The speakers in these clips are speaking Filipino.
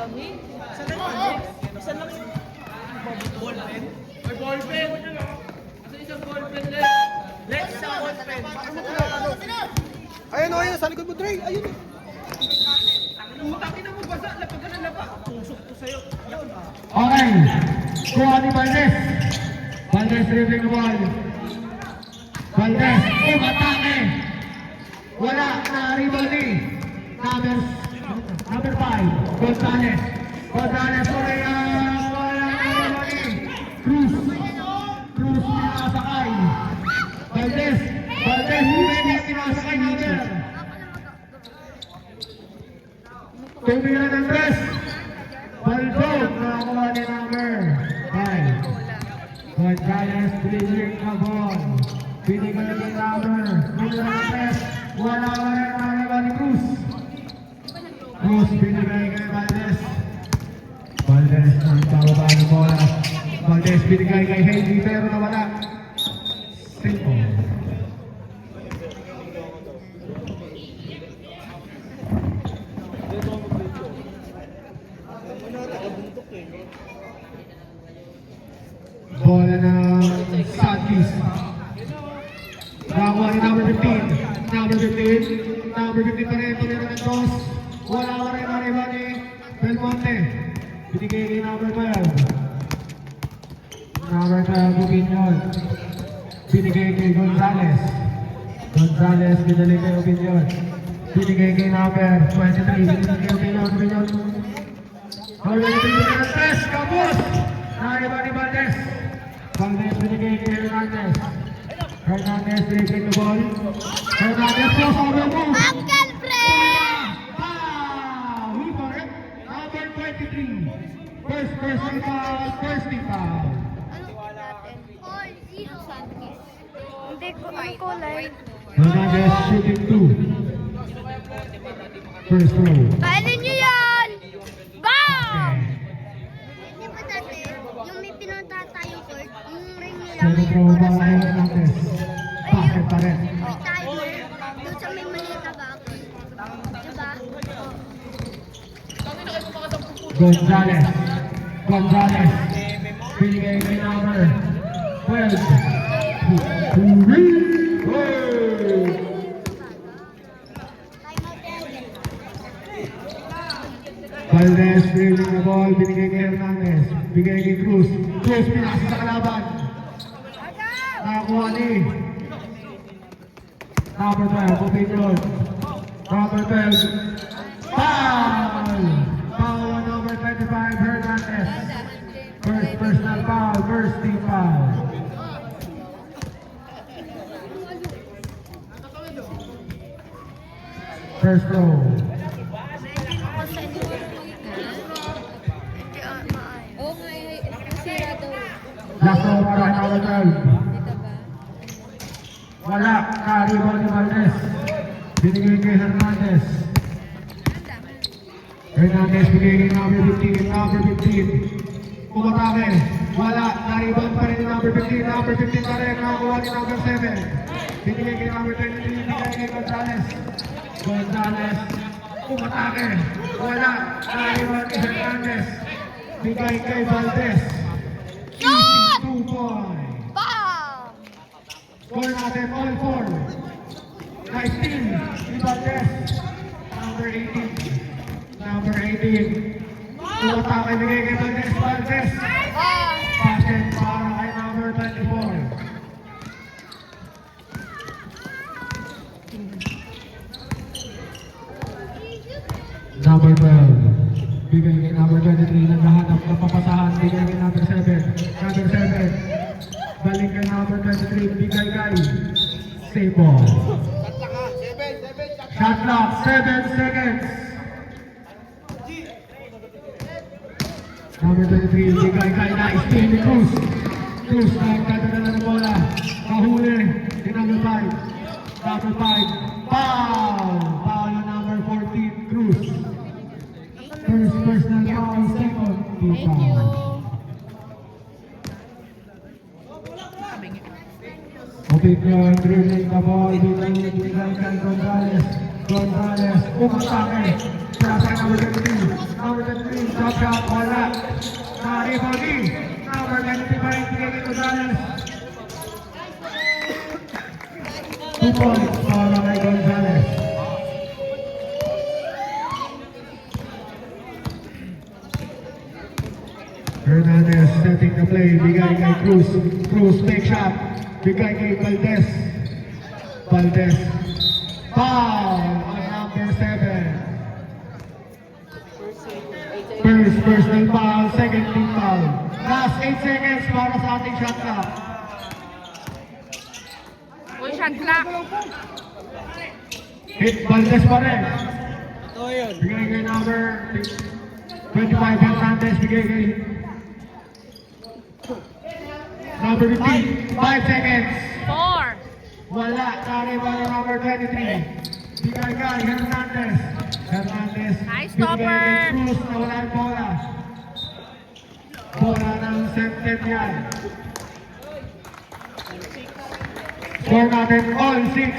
dami. Saan na yun? Isa lang yung ballpen. May ballpen. Asa isang ballpen, Lex? Lex, isang ballpen. Ayun o, ayun, sa likod mo, Dre. Ayun. Utang ina mo, basa. Lapag ka na lapa. Tusok to sa'yo. Okay. Kuha ni Valdez. Valdez dribbling the ball. Valdez. Umatake. Wala. Na-rebound ni. Number 5. Gonzalez. Gonzalez. Wala. Wala. Cruz. Cruz pinakasakay. Valdez. Valdez. Hindi pinakasakay number. Tumira ng tres. Balbog. Nakakuha ni number 5. Gonzalez dribbling the ball. Binigay ni number. Tumira ng tres. Wala ni Cruz. Cruz binigay kay Valdez. Valdez ang bababa ng bola. Valdez binigay kay Henry pero nawala. Simple. Bola ng Sanchez. Nakakuha ni number 15. Number 15. Number 15 pa rin. Tulira ng toss. Wala ka rin mariba ni Belmonte. Binigay kay number 12. Number 12, Opinion. Binigay kay Gonzalez. Gonzalez, binigay kay Opinion. Binigay kay number 23. Binigay kay Opinion. Opinion. Already binigay ng tres. Kapos! Nariba ni Valdez. Valdez binigay kay Hernandez. Hernandez binigay the ball. Hernandez po sa mo. Uncle Fred! Number 23. First person foul, first team foul. Hindi ko, ang kulay. Hernandez shooting 2. First row. Paano nyo yan? Bam! Hindi ba dati, yung may pinunta tayo court, yung ring nila Second may row oras para kay sa Hernandez. Basket pa rin. may timer, doon sa may maliit na box. Diba? Gonzalez. Gonzalez. Binigay kay number 12. Valdez dribbling the ball, binigay kay Hernandez. Bigay kay Cruz. Cruz pinasa sa kalaban. Nakakuha ni number 12, Opinion. Number 12. Foul! Foul on number 25, Hernandez. First personal foul, first team foul. First row. Last row para kay number 12. Wala, na-rebound ni Valdez. Binigay kay Hernandez. Hernandez binigay kay number 15, number 15. Umatake. Wala, na-rebound pa rin ni number 15. Number 15 pa rin, nakakuha ni number 7. Binigay kay number 23, binigay kay Gonzalez. Gonzalez, umatake. Wala, na-rebound ni Hernandez. Bigay kay Valdez. Shot! 2 points. Bam! Score natin all four. Nice team. Si Valdez. Number 18. Number 18. Umatake bigay kay Valdez. Valdez. Bam! Basket para kay number 24. Number 12. Bigay kay number 23. Naghahanap ng papasahan. Bigay kay number 7. Number 7. Balik kay number 23. Bigay kay save ball. Shot clock. 7 seconds. Number 23. Bigay kay na-steal ni Cruz. Cruz nagkadala ng bola. Kahuli ni number 5. Number 5. Foul! Foul yung number 14. Cruz. First personal foul. Second team Thank you. foul. Opinion, dribbling the ball, binigay kay Gonzalez. Gonzalez, umatake. Para sa number 23. number 23, drop shot, wala. Rebounding, number 93 pa rin, bigay kay Gonzales. 2 points para kay Gonzales. Hernandez setting the play, bigay kay Cruz. Cruz, take shot, bigay kay Valdez. Valdez, foul on number 7. First team foul, second team foul. Last 8 seconds para sa ating shot clock. Uy, shot clock. Hit Valdez pa rin. Ito yun. Bigay kay number 25, Hernandez, bigay kay number 15, 5 seconds. 4. Wala, carry by number 23. Bigay kay Hernandez. Hernandez, Nice bigay stopper. kay Cruz na wala yung bola. Bola ng Centennial. Score natin all 6.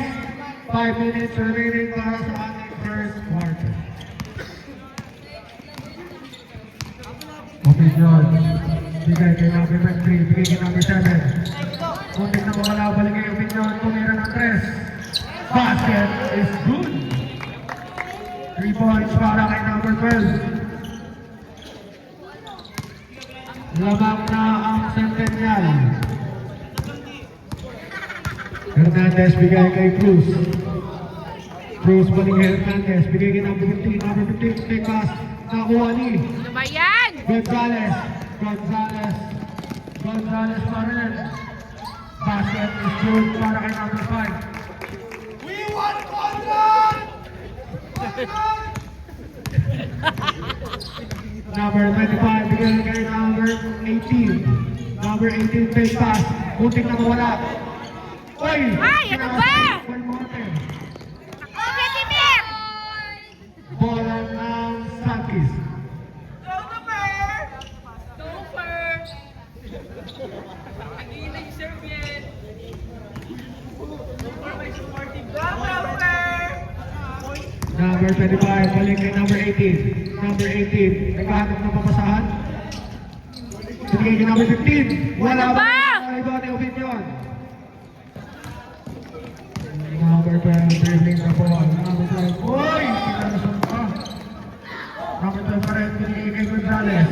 5 minutes remaining para sa ating first quarter. Okay, John. Bigay kay number 23, bigay kay number 7. Kuntik na mawala, balik kay Opinion, tumira ng 3. Basket is good. 3 points para kay number 12. Lamang na ang Centennial. Hernandez bigay kay Cruz. Cruz balik kay Hernandez, bigay kay number 15. Number 15, take pass. Nakuha ni Ano ba yan? Gonzales. Gonzales pa rin. Basket is good para kay number 5. We want Conrad! Number 25, bigay kay number 18. Number 18, take pass. Muntik na mawala. Oy! Ay, ano ba? One more time. Ako, Vladimir! Bola ng Sankis. Go the bear! Go first! Ang ilang serve yan. For my supporting brother! Number 25, balik kay number 18. Number 18, naghahanap ng papasahan. Bigay kay number 15. Wala Ano ba? Iba ni Opinion. Number 12, dribbling the ball. Number 12, oy! Pinalasan pa. Number 12 pa rin, binigay kay Gonzales.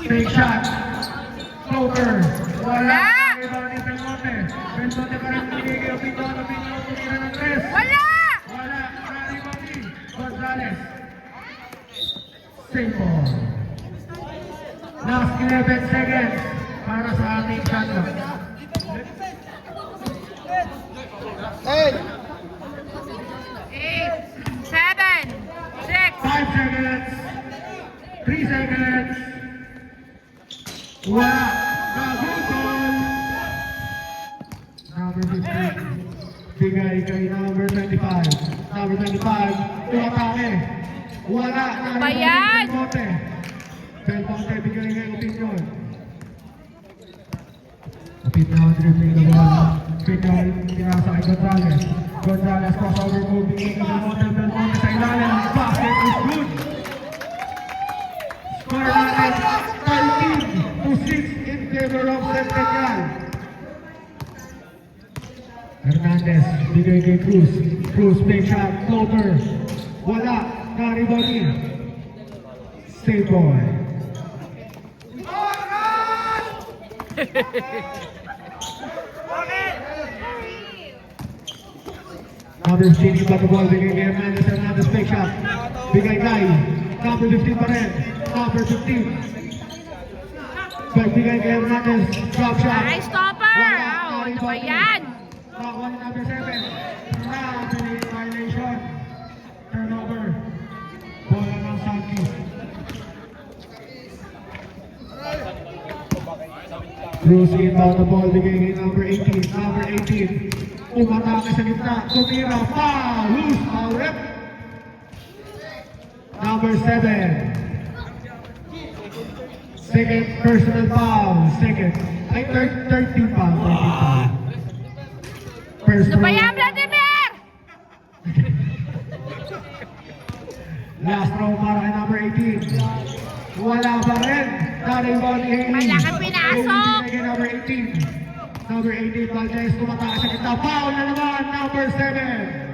Take shot. Floater. Wala. Iba ni Belmonte. Belmonte pa rin, binigay kay Opinion. Opinion, tumira ng 3. Wala! Wala, Raribani, Gonzales. Same ball. Last 11 seconds para sa ating shot clock. 8, 7, 6. 5 seconds. 3 seconds. Wala. Nagutol. Number 15. Bigay kay number 25. Number 25. Tumatake. Wala. Ba yan? Belmonte. Belmonte bigay kay Opinion. Opinion dribbling the ball. Opinion kinasa kay Gonzales. Gonzales crossover move. Bigay kay Belmonte. Belmonte sa ilalim. Basket is good. Score natin 13-6 in favor of Centennial. Hernandez, bigay kay Cruz. Cruz, big shot, floater. Wala, Garibani. Save boy. Number 15, got the ball, bigay kay Hernandez. Hernandez, big shot. Bigay kay number 15 pa rin. Number 15. Bigay kay Hernandez, drop shot. Nice stopper! Wow, ano ba yan? Nakakuha ni number 7. Traveling violation. Turnover. Bola ng Sankis. Cruz inbound the ball. Bigay kay number 18. Number 18. Umatake sa gitna. Tumira. Foul. Loose. Foul rep. Number 7. Second personal foul. Second. Ay, 13 foul. 13 foul. First Ano ba round. yan, Vladimir? Last throw para kay number 18. Wala pa rin. Na-rebound ni Haley. Malaki pinasok. Haley kay number 18. Number 18, Valdez, tumatakas sa kita. Foul na naman, number 7.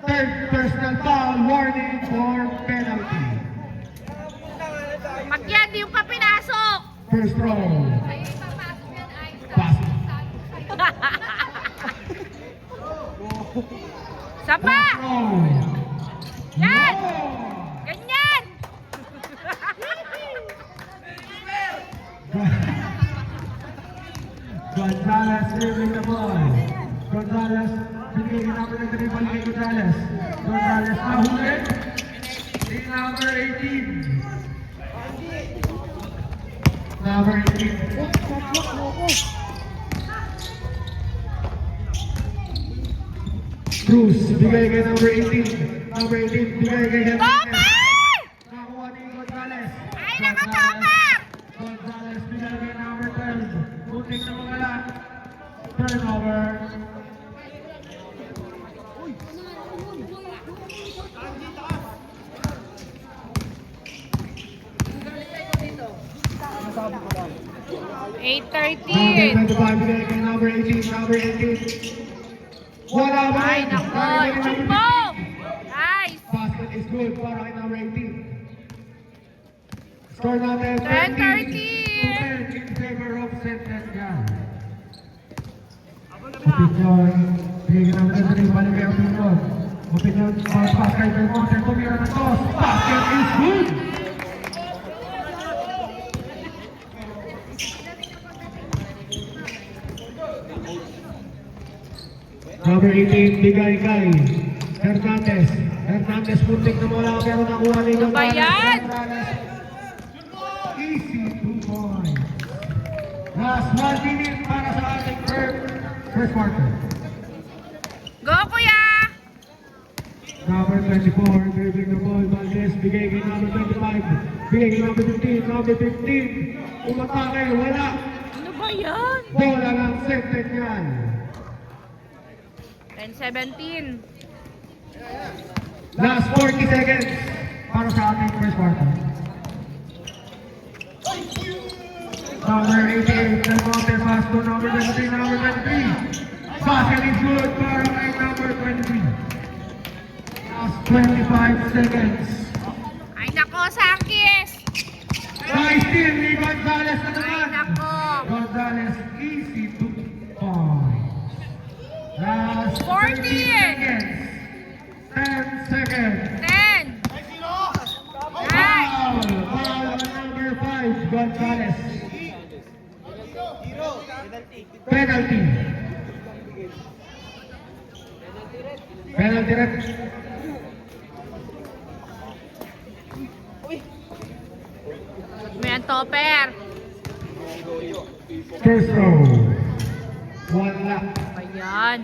Third personal foul, warning for penalty. Pagyan, di yung pa pinasok. First throw. Ay, papasok yan, ay. Pass. Sapa! Throw. Yan! No! Ganyan! Gonzalez dribbling the ball. Gonzalez, binigay ka number ng dribble kay Gonzalez. Gonzalez nahuli. Si number 18. Number 18. Cruz, bigay kay number 18. Number 18, bigay kay Henry. Topper! Nakuha ni Gonzalez. Ay, nakatopper! Gonzalez, bigay kay number 12. Butik na mga lahat. Turnover. Number 8:13. 25, bigay kay number 18. Number 18. Wala ba? Ay, nako. Chumbo! Nice! Basket is good para kay number 18. Score natin 10-13. in favor of Centennial. Opinion, bigyan naman ng rin balik kay Opinion. Opinion, pass kay Belmonte, tumira ng toss. Basket is good! Number 18, bigay kay Hernandez. Hernandez, puntik na wala pero nakuha ni Ano ba yan? Easy 2 points. Last 1 minute para sa ating first quarter. Go, kuya! Number 24, dribbling the ball, Valdez, bigay kay number 25. Bigay kay number 15, number 15. Umatake, wala. Ano ba yan? Bola ng Centennial. 10-17. Last 40 seconds para sa ating first quarter. Number 88, Belmonte, pass to number 23, number 23. Basket is good para kay number 23. Last 25 seconds. Ay, nako, Sankis! Nice steal ni Gonzalez na Ay, naman. nako. Gonzalez, easy 2 points. Last 40. 30 seconds. 10 seconds. 10! Nice! Foul on number 5, Gonzalez. Penalty. Penalty red. May topper. First row. Wala. Ayan.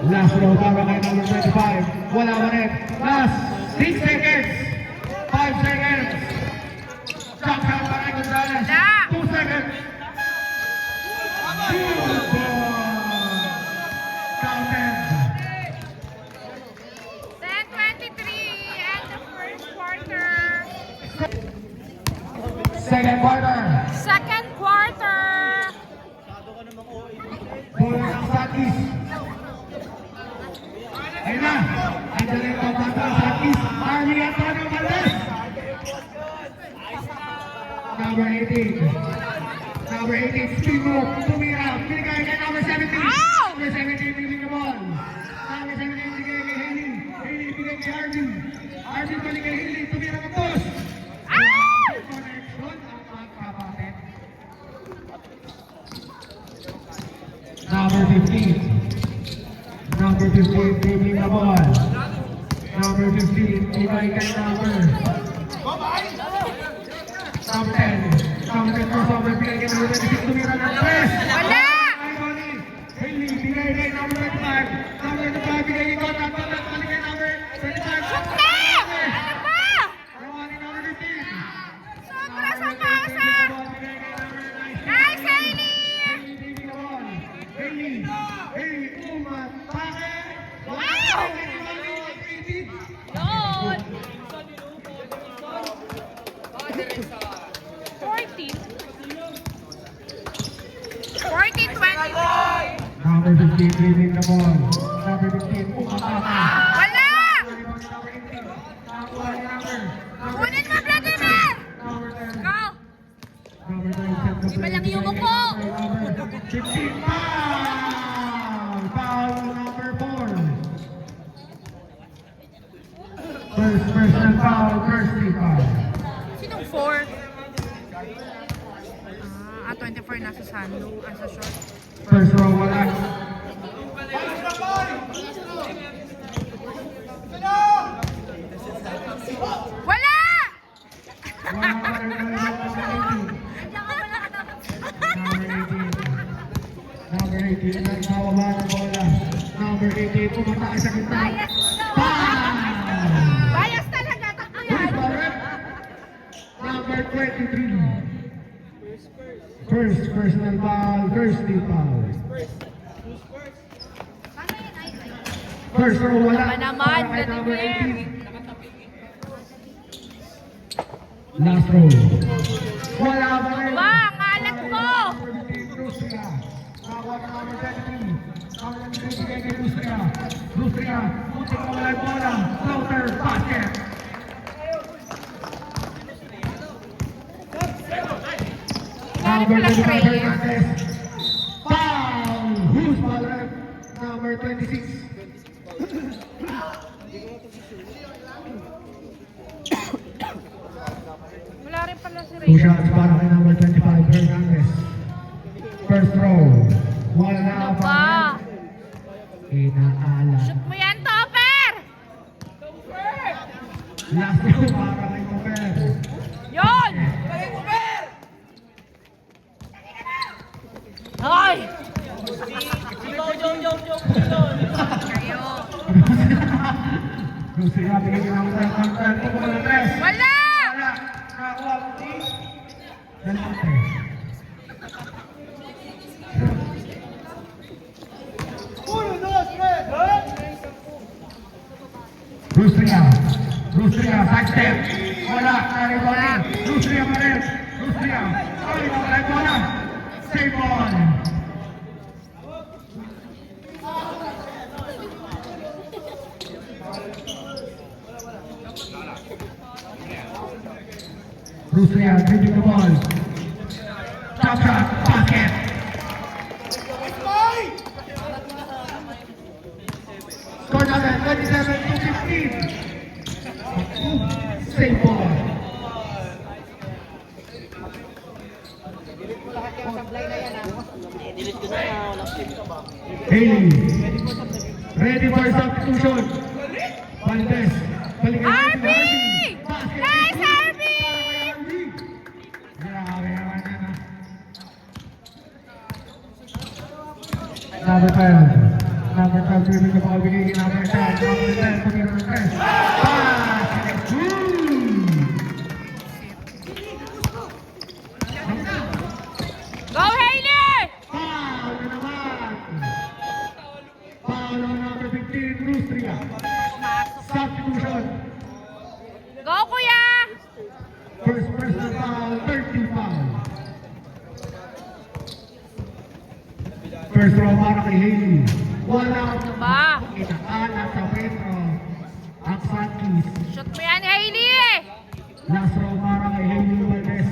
Last row para kay number 25. Wala pa rin. Last 6 seconds. 5 seconds. Shot count para kay Gonzalez. Wala. 2 seconds. Good ball. Counted. 10-23 and the first quarter. Second quarter. Second quarter. Bola ng Satis. Ayun na. Andiyan yung pagkata ng Satis. Army Antonio Valdez. Number 18. Number 18, spin move. Tumira. Binigay kay number 17. Ow! Number 17, bigay the ball. Number 17, bigay kay Haley. Haley, bigay kay Arvin. Arvin, balik kay Haley. Tumira ng toss. Ay! Connection ang magkapatid. Number 15. Number 15, taking the ball. Number 15, bigay kay number. Number 10. Number 10, crossover, bigay kay number 26. Tumira ng press. Wala! Haley, bigay kay number 25. Number 25, bigay kay Conrad. Conrad, balik kay number 25. Shoot na! Ano ba? Nakuha ni number 15. Sobra sa pasa! Nice, Hailey! Haley, umat, Harvey dribbling the ball. Number 15, umatama. Wala! Number 18, nakakuha ni number. Kunin mo, Vladimir! Number 10. Go! Number 9, set the Di ba play. lang yung upo? Number 15, foul! Foul number 4. First personal foul, first free foul. Sinong 4? 24 nasa sando, sa short. First row, wala. Wala! Wala pa rin number 18. Number 18, nagkawaba ng bola. Number 18, pumatay sa gitna. Foul! Bias talaga, tatlo yan. Number 23. First personal foul, first team foul. First row, wala. Tama naman, Para kay number Vladimir. 18. Last row. Wala pa rin. Wang, alat mo! Number 15, Rusya. Nakakuha ng number 23. Number 23 kay Rusya. Rusya, muntik na wala yung bola. Floater, basket. Number Flash 25, Reyes. Hernandez. Foul! Who's ball rep? Number 26. Wala rin pala si Two Ray. shots para kay number 25, Hernandez. First row. Wala Ano pa ba? rin. Inaalat. Shoot mo yan, Topper! Last row para kay Cooper. Yon! Hoy! Ikaw, Jong. Kayo. Gusto nga bigyan ng contract ko kung ng tres. Wala! Wala. Nakakuha ko si Dalante. Rusria, side step. Wala, naribaling. Rusria pa rin. Rusria. Ay, wala yung bola. Save ball. Rusria, dribbling the ball. Top shot, basket. Score natin, 27-15. Save ball. Haley. Ready for substitution. Valdez. Balikan natin si Harvey! Basket. Nice, Harvey! Grabe naman yan, ah. Number 12. Number 12, dribbling the ball, bigay kay number 10. Number 10, tumira ng 10. Basket. Go, Hailey! Foul na naman. Foul on number 15, Rustria. Substitution. Go, kuya! First personal foul, 30 foul. First row para kay Haley. Wala Ano ba? inaalat sa Petro. Ang Sankis. Shoot mo yan, Hailey! Last row para kay Haley Valdez.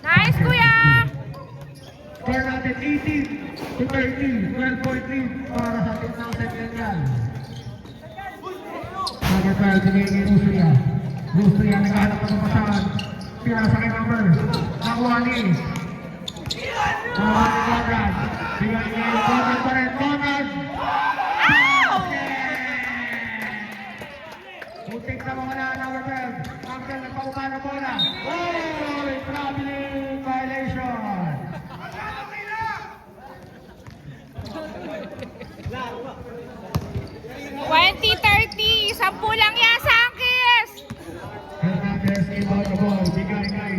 Nice, kuya! Score natin 18 to 30. 12.3 para sa team ng Centennial. Number 12, bigay kay Rustria. Rustria naghahanap ng pasahan. Pinasa kay number. Nakuha ni. Nakuha ni Conrad. Bigay kay Conrad pa rin. Conrad! Muntik na mawala number 12. Number 12 nagpakuha ng bola. Oh! Traveling violation. 20-30, 10 lang yan, Sankis! Hernandez inbound the ball. Bigay kay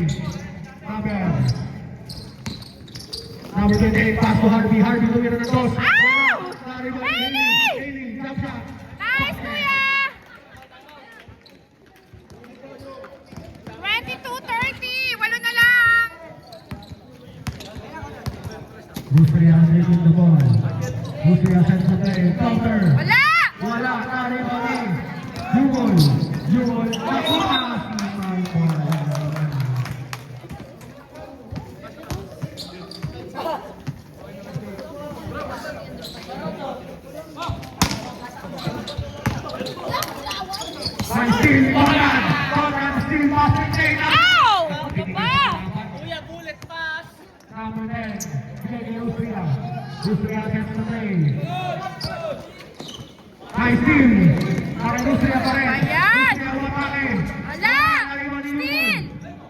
number 28. Pass to Harvey. Harvey tumira ng toss. Ow! Naribay ni Haley! Haley. Jump shot. Nice, kuya! 22-30, 8 na lang! Rustria dribbling the ball. set to play. Counter. Wala! Wala. Nari Bani. Jumol. Jumol. Nakuha. May steal. Conrad. Conrad steal. Passing lane. Ow! Ano ba? Kuya, bullet pass. Number 10. Bigay kay Rustria. Rustria sets to play. High steal. Para Rustria pa rin. Ayan. Rustria umapake. Wala! Steal!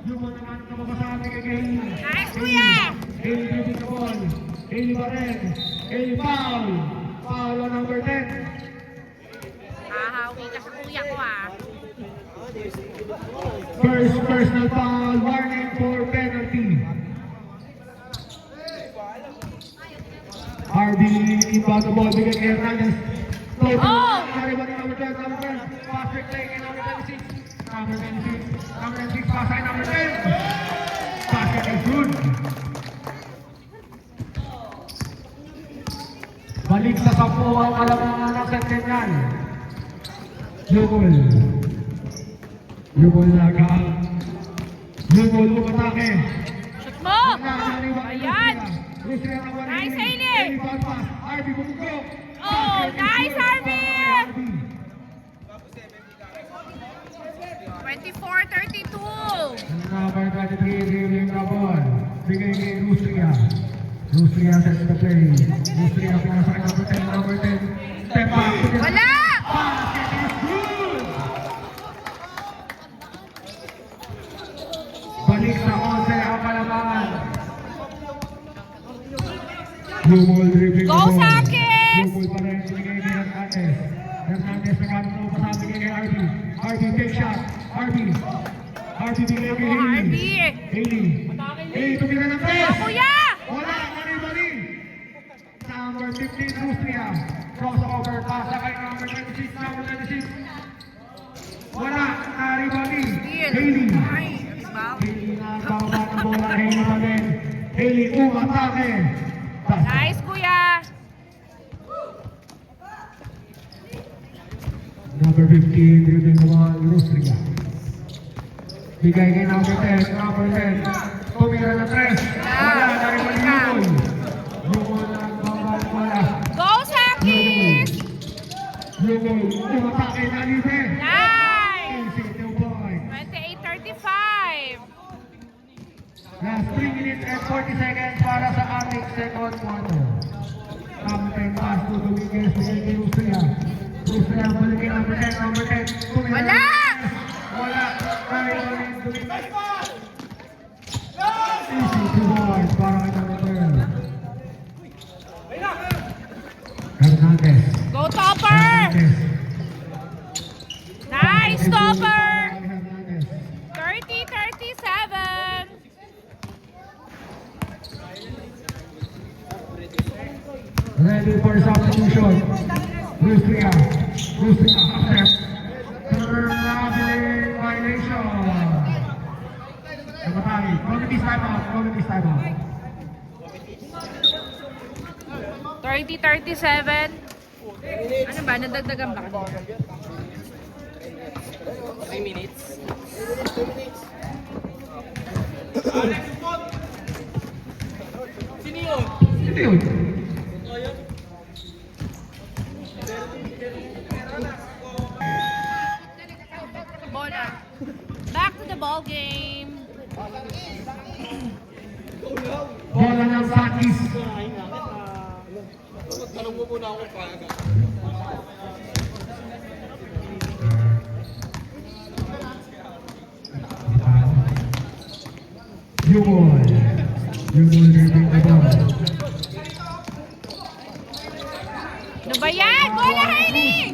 Jumol naman kababasahan kay Hailey. Nice, kuya! Hailey dribbling the ball. Hailey pa rin. Hailey foul. Foul on number 10. Hahawi ka sa kuya ko ah. First personal foul. Warning for penalty. RB inbound the ball. Bigay kay Hernandez. Oh! Everybody number 10. Number 10. Patrick play kay number 26. Number 26. Number 26. Pass kay number 10. Patrick is good. Balik sa 10 ang kalamangan ng Centennial. Jumol. Jumol naga. Jumol umatake. Shoot mo! Ayan! Nice, Hailey! RB bumugok. Oh, nice, RB! 24-32. Number 23, dribbling the ball. Bigay kay Rustria. Rustria sets the play. Rustria pinasa kay number 10. Step back. Wala! Basket is good! Balik sa 11 ang kalamangan. Jumol dribbling the Go, ball. Sakis! Jumol pa rin. Bigay kay Hernandez. Hernandez nagkano pa sa bigay kay RB. RB take shot. RB. RB bigay kay Oh, Hailey. RB! Hailey. Hailey tumira ng Oh, press. kuya! Wala, mali. Number 15, Rustria. Crossover, pasa kay number 26, number 26. Wala, Naribali. Steal. Hailey. Ay, foul. Hailey na bawang ng bola, Hailey pa din. Hailey, umatake. Nice, kuya! Number 15, dribbling the ball, Rustria. Bigay kay number 10, number 10. Tumira na 3. Wala, Naribali Yumol. Yumol na bawang ng bola. Go, Sakis! Yumol, umatake na libre. Nice! City boy. 28-35. Last 3 minutes and 40 seconds para sa ating second quarter. Campaign pass to Dominguez, bigay kay Rustria. Rustria, balik kay number 10, number 10. Tumira Wala! na. Wala. Kaya ulit Dominguez. Easy to board para kay number 12. Hernandez. Go, Topper! Hernandez. Nice, Topper! Hernandez. 30-37. Ready for substitution. Rustria. Rustria. Accept. Traveling violation. Namatay. Committee's timeout. Committee's timeout. 30-37. Ano ba? Nadagdagan ba kanina? 3 minutes. Sino yun? Ito yun. Bola. Back to the ball game. Bola ng Sakis. Tanong mo muna ako pa. Yumol. Yumol dribbling the ball. Ano ba yan? Bola, Hailey!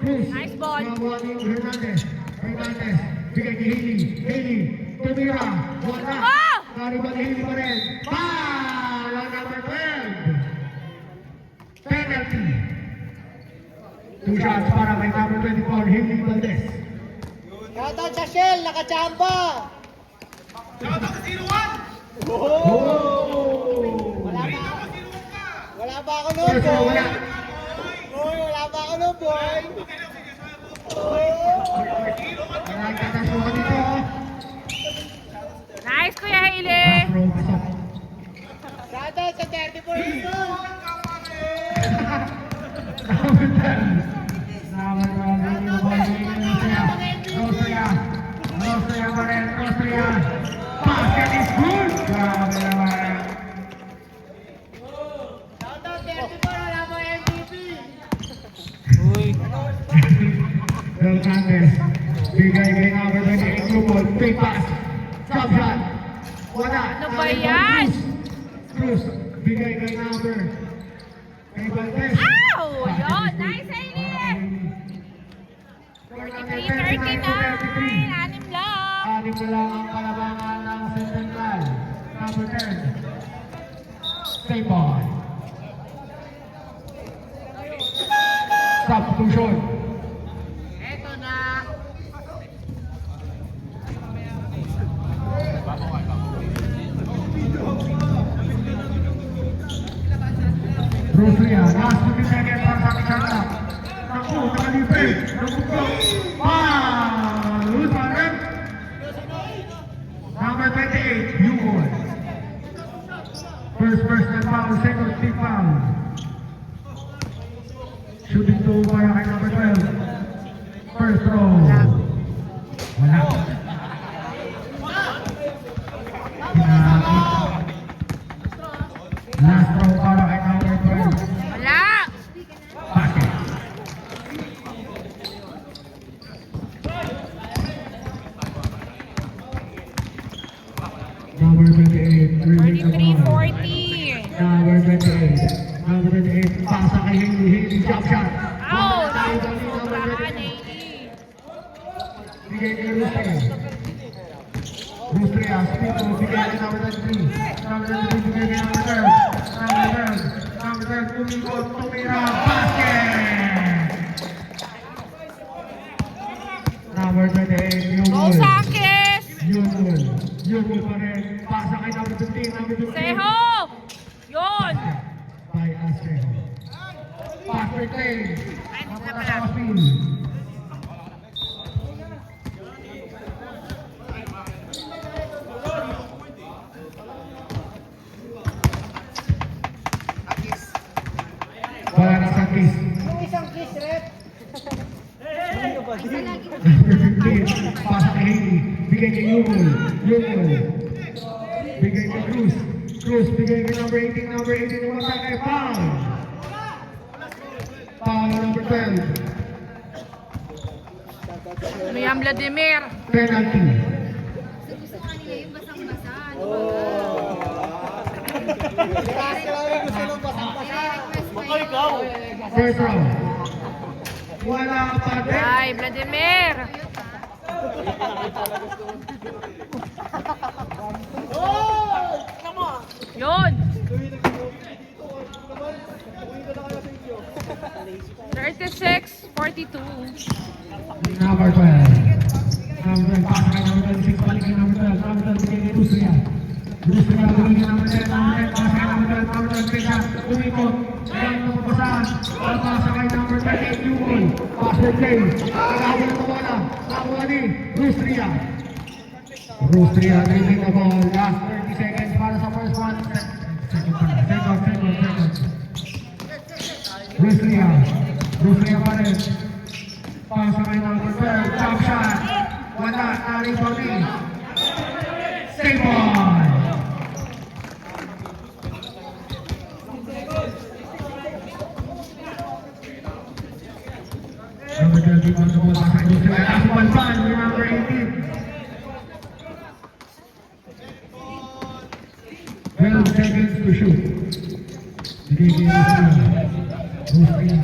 Cruz. Nice ball. Nakuha ni Hernandez. Hernandez. Bigay kay Hailey. Hailey. Tumira. Wala. Oh! Naribali Hailey pa rin. Foul on number 12. Penalty. 2 shots para kay number 24, Hailey Valdez. Shoutout sa Shell, nakachamba! Oh! Wala ba ako nun, First row, boy. wala. Boy, wala pa ako nun, boy. Wala nagtatasuhan dito. Nice, Kuya Hailey. Last row, pasok. Shoutout sa 34 years old. Number 10. Number 12, yung ball, Rosria pa rin, Rosria. Basket is good! Grabe naman. Shoutout 34, wala mo MVP. Hernandez. Bigay kay number 28, Lupol. Big pass. Drop shot. Wala. Ano ba yan? Cruz. Bigay kay number. Kay Valdez. Ow! Yun, nice, Hailey. 43-39. Anim lang. Anim na lang ang kalabangan ng Central. Number 10. Same ball. Substitution. Eto na. Rosria, last 2 seconds para sa Kachanda. Naku, nakalibre. Nakupo. Lose on rin. Number 28, Yukon. First personal foul, second team foul. Shooting to para kay number 12. First throw. Wala. Last throw para kay number 12. Wala. Basket. Number 28, really the ball. 43-40. Number 28. Number 28, pasa kay Haley. Haley, jump shot. Ow! Tayo dali, number Sobrahan, 28. Hailey. Bigay kay Rustria. Rustria, Spito, bigay kay number 23. Number 23, bigay kay number 12. Number 12. Number 12, umikot, tumira, basket! Number 28, Go, Yungul. Sankis. Yungul. Yungul pa rin. Pasa kay number 15. Number 15. Seho. Yun. By Asejo. Patrick Lane. Ay, Ang na pala. nakakapil. Wala na sa kiss. Yung isang kiss, Red. Number 15. Pasa kay Haley. Bigay kay Yungul. Yungul. Bigay kay Cruz. Cruz. Bigay kay number 18. Number 18. Umasa kay Pao. Pao number 12. Ano yan, Vladimir? Penalty. Lakas ka lang yung gusto nung basang-basa. First round. Wala pa din. Ay, Vladimir. Yun. 36-42. Number 12. Number 12. Pasa kay number 26. Balik kay number 12. Number 12. Bigay kay Rustria. Rustria. Bigay kay number 10. Number 10. Pasa kay number 12. Number 12. Pisa. Umikot. Ayan na papasahan. Pasa kay number 28. Yukon. Password play. Kailangan na bola. Nakuha ni Rustria. Rustria. Driving the ball. Last 30 seconds para sa first one. Second. Rustria. Rustria pa rin. Pasa kay number 12. Jump shot. Wala. Taring body. Stay ball. Number 12. Di pa sa bola. Pasa kay Rustria. Last one pan. Number 18. 12 seconds to shoot. Bigay kay Rustria.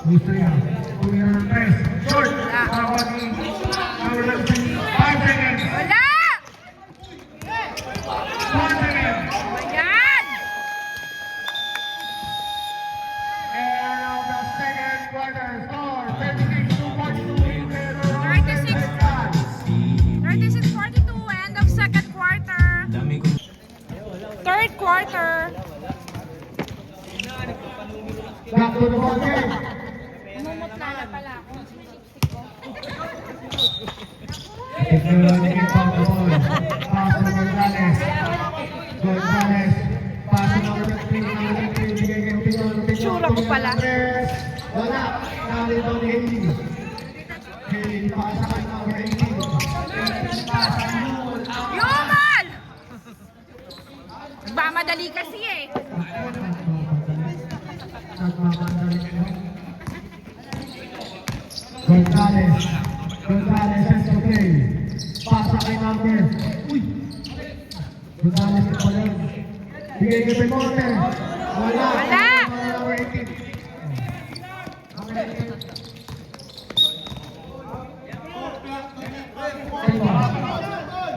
Rustria. Tumira ng press. Short. Tawa ni number 5 seconds. Wala. 1 second. Ayan. And of the second quarter score, 36-42 in favor of 36. Central. 36-42, end of second quarter. Third quarter. Back to the ball game. Mumutla na pala ako. Technology from the ball. Pass to Gonzales. Gonzales. Pass to number 3. Number 3. Bigay kay Opinion. Tsura ko pala. Wala. Narito ni Haley. Haley, pasa kay number 18. Yumal! Nagmamadali kasi eh. Gonzales. Gonzales has to play. Pasa kay number. Uy! Gonzales ito lang. Bigay kay Pemonte. Wala. Wala. Number 18.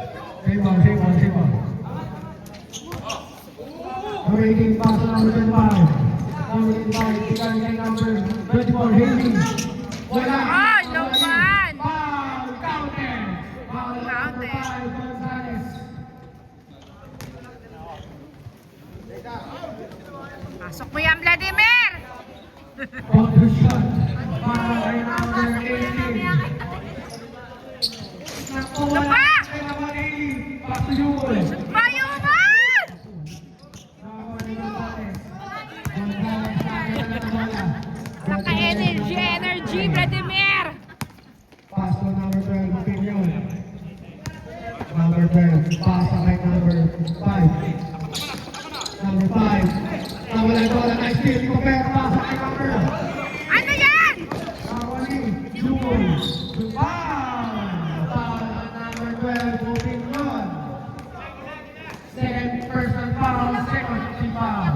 Save on. Number 18, pass to number 25. Number 25, bigay kay number 24, Haley. Wala. Ay, no man. Foul, counted. Foul, number Counted. 5, Gonzales. Pasok mo yan, Vladimir! Counter shot. Para kay number 18. Naku, wala. Tapa! Kay number 18. Back to you. Bayuman! Naka-energy, Vladimir! Pass to number 12, Opinion. Number 12, pass kay number 5. Number 5. Nawala, nice steal. Di ko pera, pass kay number. Ano yan? Nawali, Jewel. Foul! Foul on number 12, Opinion. Second person foul, second team foul.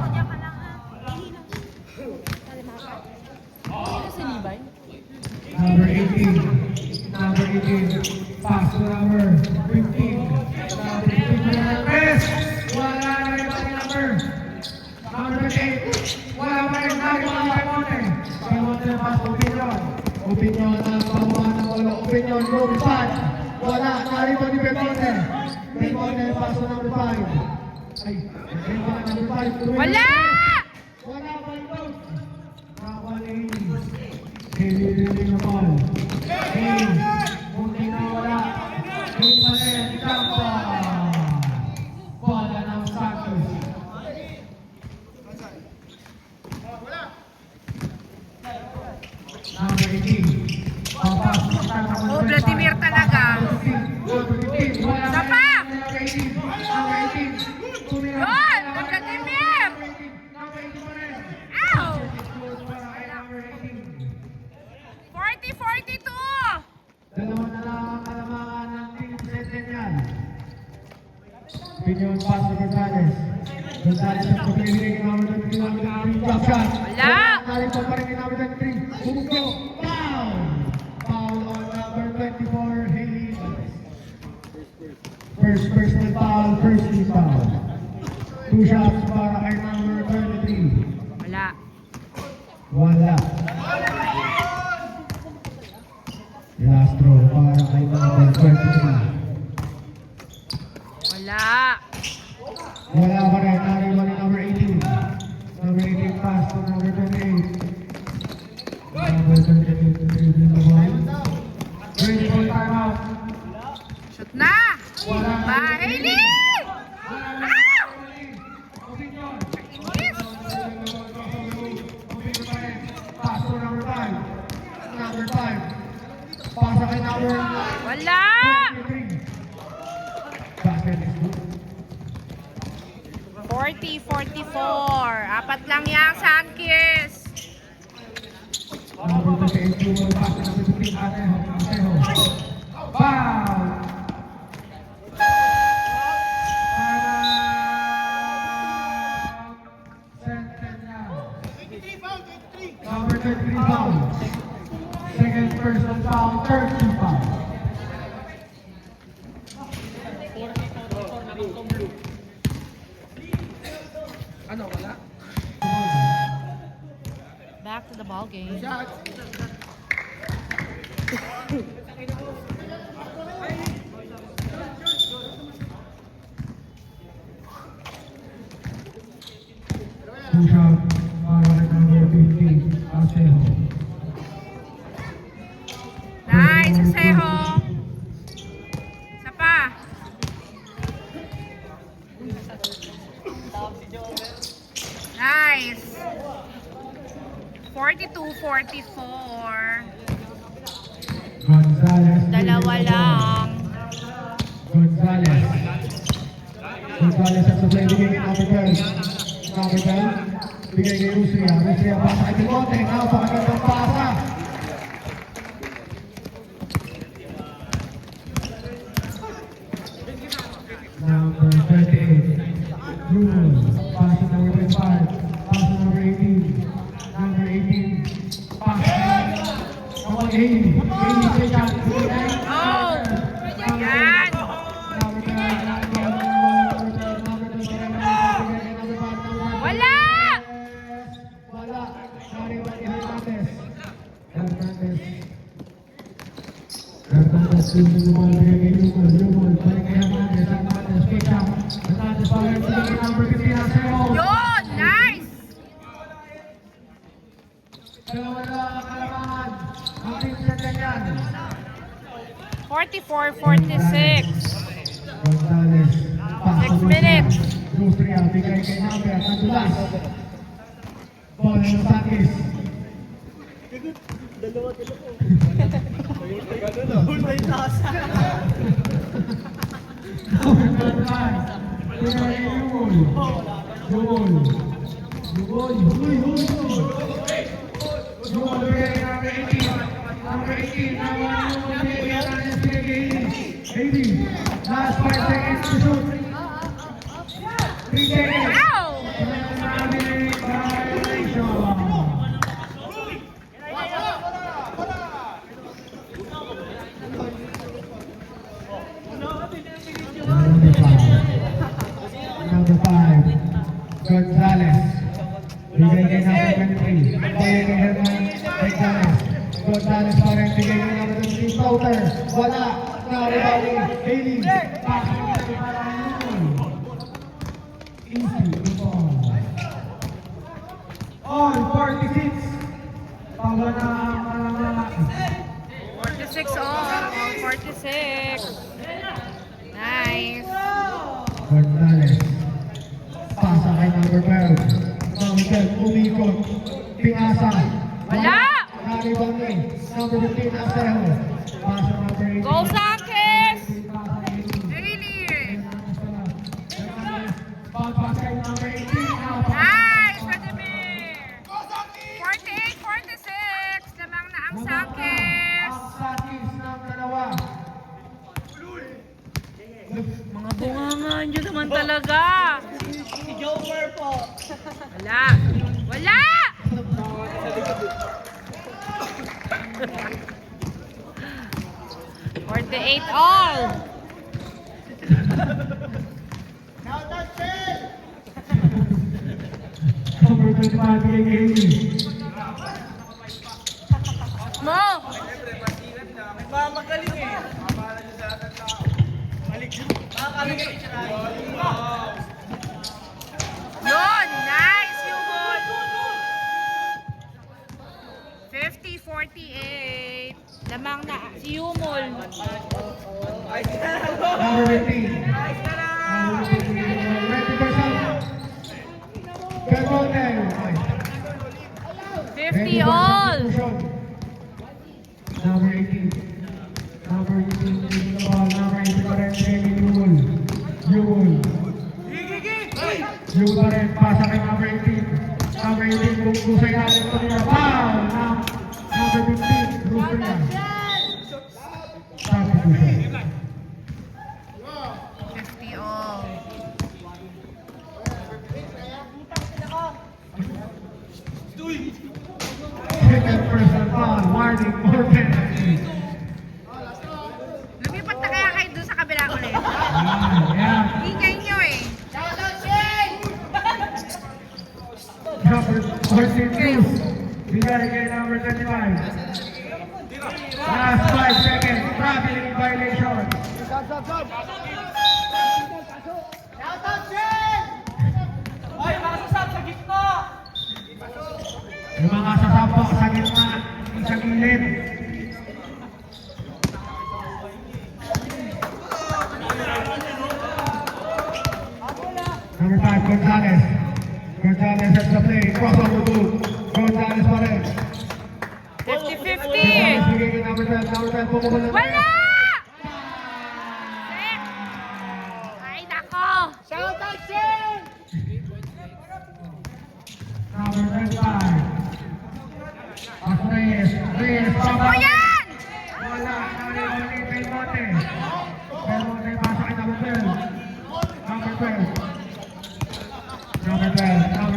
Number 18. Number 18. Pass to number 15. Number 15. Press! Wala na rin pati number. Number 8. Wala pa rin. Pemonte pass to Opinion. Opinion ang pamuha ng wala. Opinion, lumipad. Wala. Narito ni Pemonte. Pemonte pass to number 5. Ay, number 5. Wala! Wala pa rin. Nakakuha ni Haley dribbling the ball. Haley, munti na wala. Haley pa rin, tampa. Bola ng Santos. Number 18. Papasok sa number Oh, Vladimir talaga. Number 15. Wala Isa pa pa! rin. Number 18. Number 18. Tumira. Yun! Vladimir! Number 18 pa rin. Ow! Wala kay number 18. 40-42! Dalawa na lang ang kalamangan ng Team Centennial. Opinion pass to Gonzales. Gonzales ang pagkilinig ng number 23. Drop shot. Wala. Narito pa rin yung number 23. Bumugyo. Foul! Foul on number 24, Haley. First personal foul, first team foul. 2 shots para kay number 23. Wala. Wala. Last throw para kay number 23. Wala. Wala pa rin. Narito ni number 18. Number 18 pass to number 28. Number 28 dribbling the ball. Ready for timeout. Shoot na! Wala pa Ba, rin. Haley! Ow! Opinion. Yes! Opinion pa rin. Pass to number 5. Number 5. Pasa kay number Wala! 23. Basket is good. 40-44. Apat lang yang Sankis. Number 28, Jewel, pass to number 15, Atejo. Foul! Centennial. Number 23 foul. Second person foul, third team foul. Ano, wala? Back to the ball game. Two shot para kay number 15. Asejo. Isa pa. Nice. 42-44. Gonzales. Dalawa lang. Gonzales. Gonzales ang supply bigay kay number 12. Number 12. Bigay kay Rusria. Rusria pasa kay Pilote. Napakagandang pasa. Number 38. Rule. Pasa number 25. Pasa number 18. Number 18. Pasa. Number 80. 80 straight out. Oh! Yan! Wala! Wala. Sorry, Manny Hernandez. Hernandez yung lumabas kay Lumol. Lumol, balik kay Hernandez. Hernandez, pick up. Hernandez, power to the number 15 na Sero. Yun! Nice! Dalawa na kalamangan. Ang team sa ganyan. 44-46. Gonzales. 6 minutes. Rusria, bigay kay number. Nadulas. Ball ng Sakis. Last 5 seconds to shoot. 3 seconds. Ow! Number 5, Gonzales. Bigay kay number 23. Bigay kay Hernandez. Gonzales. Gonzales pa rin. Bigay kay number 23. Floater. Wala. Nakabali. Haley. Pasok na rin para easy. All 46. Tawa na ang malamalaki. 46 all. 46. Nice. Gonzales. Pasa kay number 12. Number 12, umikot. Pingasa. Wala! Naribang ni. Number 15, Asejo. Pasa number 18. Go Sanchez! Pasa kay Really? Pagpas kay number 18. Nice, Vladimir! 48-46. Lamang na ang Sanchez. Ang Sakis ng dalawa. Mga bunganga nyo naman talaga. Si Joker po. Wala. Wala! $48 all. Number 25, bigay kay Haley. Mo! Nagmamagaling eh. Makakabigay siya. Yun! Nice, Yumol! 50-48. Lamang na si Yumol. Number 18. Number 20%. Gagote. 50 all. Number 18. Number 18. Number 18 pa rin. Yumul. Yumul. Yumul pa rin. Pasa kay number 18. Number 18. Kung kusay natin ito nila. Foul! Number 15. Rusria. Substitution. 50 all. Second personal foul. Warning for penalty. Lumipat na kaya kayo doon sa kabila ulit. Yeah. Ingay nyo eh. Number 42. Bigay kay number 25. Last 5 seconds. Traveling violation. Ay, makasasap sa gitna. Yung mga sasapak sa gitna, sa gilid. crossover to Gonzales pa rin. 50-50. Bigay kay number 12. Number 12 pumukul na. Wala! Ay, nako. Shout out, Chen! Number 25. Reyes. O Papa. yan! Wala. Nari Belmonte. Belmonte pasa kay number 12. Number 12. Number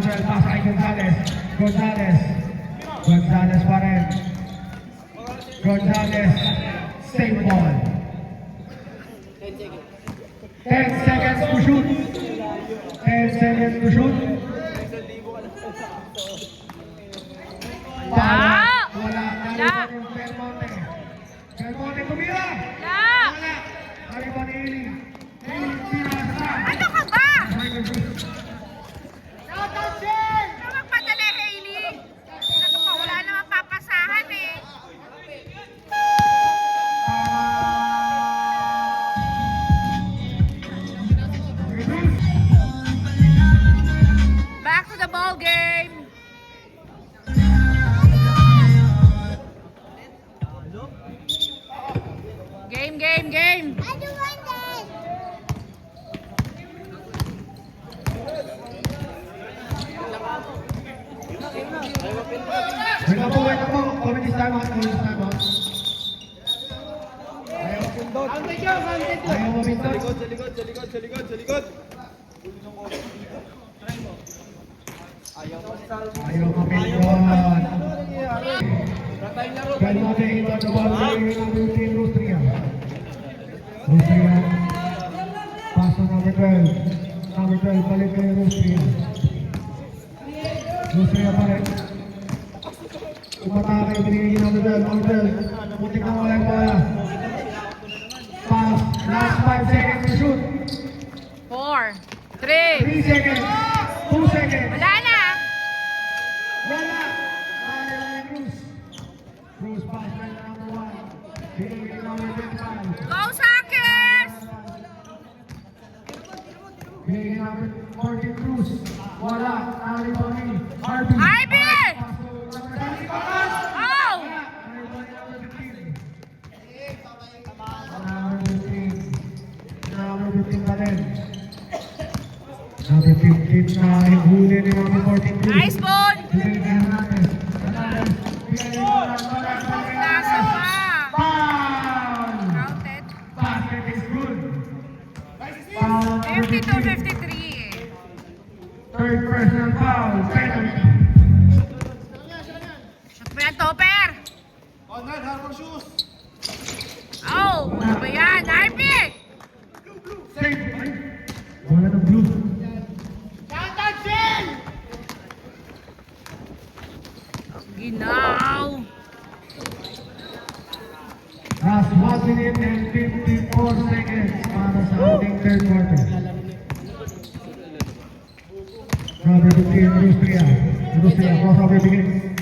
12 pasa kay Gonzales. Gonzales pa rin. Gonzales. Same ball. 10 seconds to shoot. 10 seconds to shoot. Wala. Wala. Wala. Belmonte. Belmonte tumira. Wala. Wala. Hari pa ni Eli. Eli pinasa. Ano ka ba? Shout out, Chen! Ano magpadali, Hailey? Naku pa, wala naman papasahan eh. Back to the ball game. Game. I do want this. Wait lang po. Comedy time out. Ayaw mapindot. Sa likod. Ayaw mapindot. Belmonte into the ball game number 15, Rustria. Pass to number 12. Number 12 balik kay Rustria. Rustria pa rin. Umatake, binigay number 12. Number 12. Muntik na wala yung bola. Pass. Last 5 seconds to shoot. 4, 3. 3 seconds. 2 seconds. Wala na. Wala. Ayaw ni Cruz. Cruz pass by number 1. Binigay kay number 25. Go, Sakis! Binigay kay number 14 Cruz. Wala. Ari pa ni Harvey. Harvey! Pass to number 15. Oh! Number 15 pa rin. Number 15 na huli ni number 14 Cruz. Nice ball! Bigay kay Hernandez. Nasa pa. Foul! Counted. Basket is good. Foul number 15. 52-53 eh. Third personal foul. Penalty. Shot mo yan, Topper! Harbor shoes! Oh! Ano ba yan? Harvey! Save. Ay, wala ng blue. Shout out, Chen! Ginaw! Last 1 minute and 54 seconds para sa ating third quarter. Number 15, Rustria, crossover begin.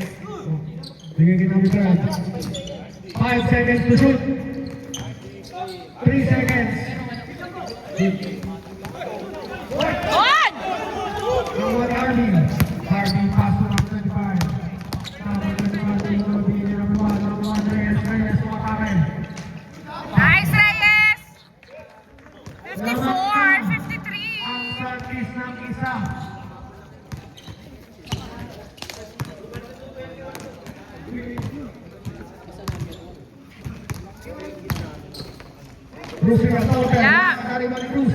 Bigay kay number 12. 5 seconds to shoot. 3 seconds. On! Number Harvey. Harvey pass to number 25. Number 25 will be number 1. Number 1, Reyes, Watake. Nice, Reyes! 54-53! Ang practice ng isa. Rustria total. Yeah. Nakariba ni Cruz.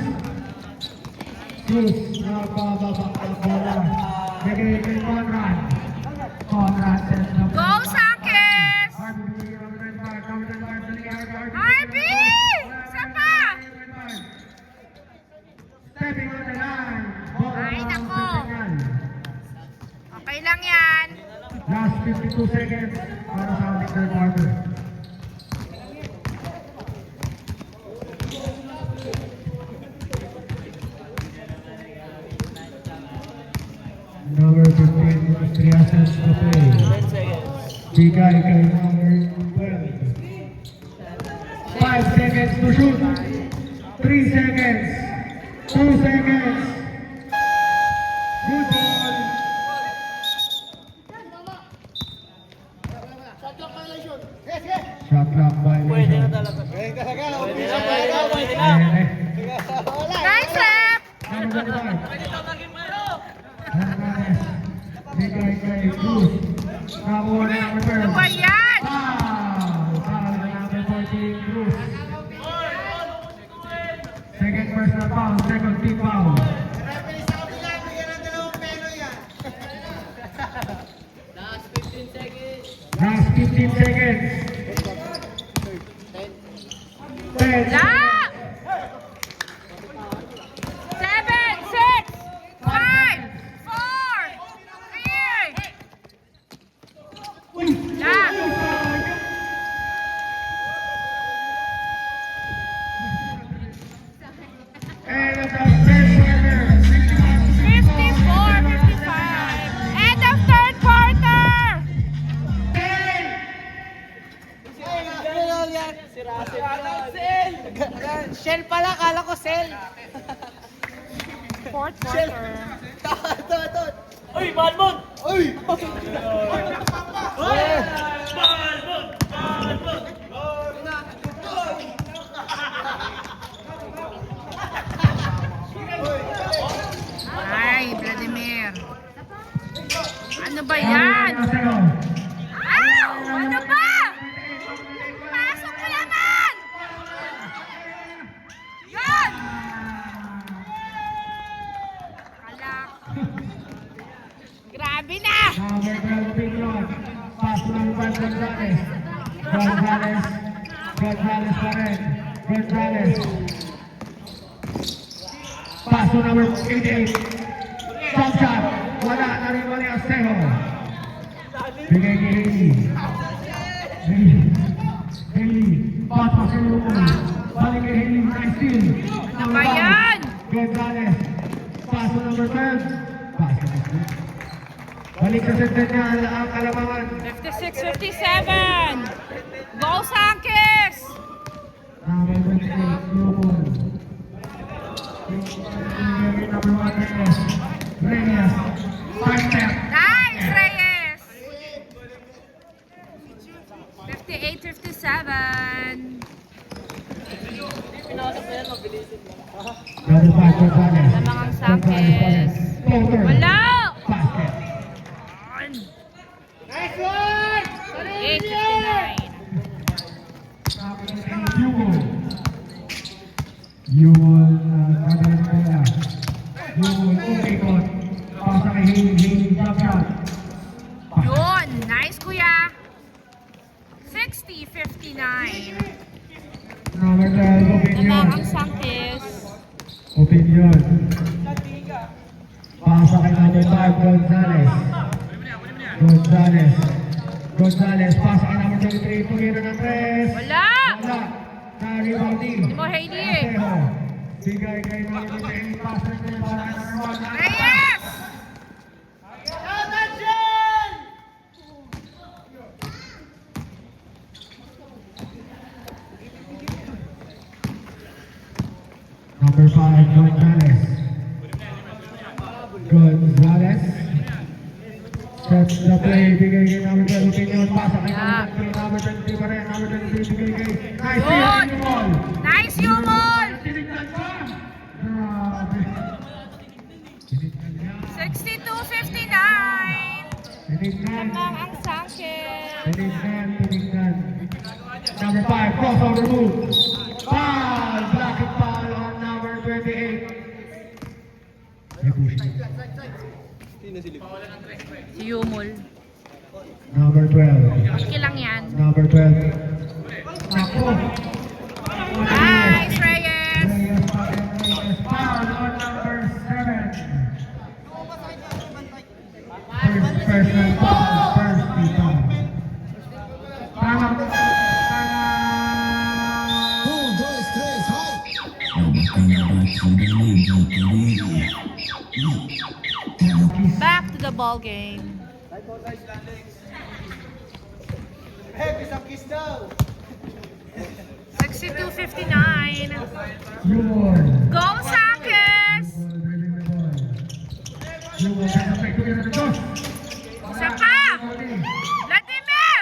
Cruz, napababa ang bola. Bigay kay Conrad. Conrad sets the Go, Sakis! Harvey, bigay ng red card. Number 25, dali Harvey. Harvey! Isa pa! Stepping on the line. Ball Ay, on nako. Centennial. Okay lang yan. Last 52 seconds para sa ating third quarter. Number 15, Rustria sets the play. Bigay kay number 12. 5 seconds to shoot. 3 seconds. 2 seconds. Good ball. Shot clock violation. Galing talaga. Pwede na, pwede na, pwede na. Wala. Nice rep! Number 25. Ito naging malo. Hernandez. Bigay kay Cruz. Nakuha na number 12. Ano ba yan? Foul! Foul na number 14, Cruz. Second personal foul, second team foul. Referee sa kabila, bigyan ng 2 peno yan. Last 15 seconds. Last 15 seconds. 10. La! 7, 6, 5, 4, 3. La! And of the third quarter. 54-55. End of third quarter! Sira-sira na. Sel! Shell pala, kala ko cell. Fourth quarter. Ito. Uy, Balmon! Uy! Ay, Vladimir. Ano ba yan? Ow! Ano ba? Pasok mo naman! Yan! Kalak. Grabe na! Number 12, Pinglon. Pass ng Juan Gonzalez. Gonzalez. Gonzalez pa rin. Gonzalez. Pass to number 88. Jump shot. Wala na rin mali ang Steho. Bigay kay Haley. Haley. Pass pa sa Lumon. Balik kay Haley. Nice steal. Ano ba yan? Gonzalez. Pass to number 12. Pass to number 12. Balik sa sentence niya ang kalamangan. 56-57. Go Sankis! Number 28, Lumon. Number 1, Reyes. Reyes. 5 step. Nice, Reyes! 58-57. Number 5, Gonzalez. Lamangang Sanchez. Floater. Wala! Basket. Nice one! 8-59. Yumon. Yumon. Kagalan ko na. Yumon. Umikot. Pasa kay Haley. Haley. Jump shot. Yun! Nice, kuya! 60-59. Number 12, Opinion. Lamangang Sanchez. Opinion. Pasa kay number 5, Gonzalez. Gonzalez. Gonzalez. Pasa kay number 23, Pumira ng press. Wala! Wala. Na-rebounding. Mo, Haley. Asejo. Bigay kay number 28. Pasa kay number 1. Reyes! Number 5, Gonzalez. Gonzalez. Sets the play. Bigay kay number 12. Opinion. Pasa kay number 23 pa rin. Number 23. Bigay kay. Nice steal. Yun! Yumon. Nice, Yumon! Tinignan pa. Grabe. Tinignan niya. 62-59. Tinignan. Lamangang Sanchez. Tinignan. Number 5, crossover move. Foul! Blocking foul on number 28. May push. Si Yumol. Number 12. Okay lang yan. Number 12. Ako. Nice, Reyes! Reyes pa rin, Reyes. Foul on number 7. First personal foul. First team foul. Tama. Back to the ball game. Hey, isang kiss daw. 62-59. Yumon. Go Sanchez! Yumon. Yumon. Isa pa! Vladimir!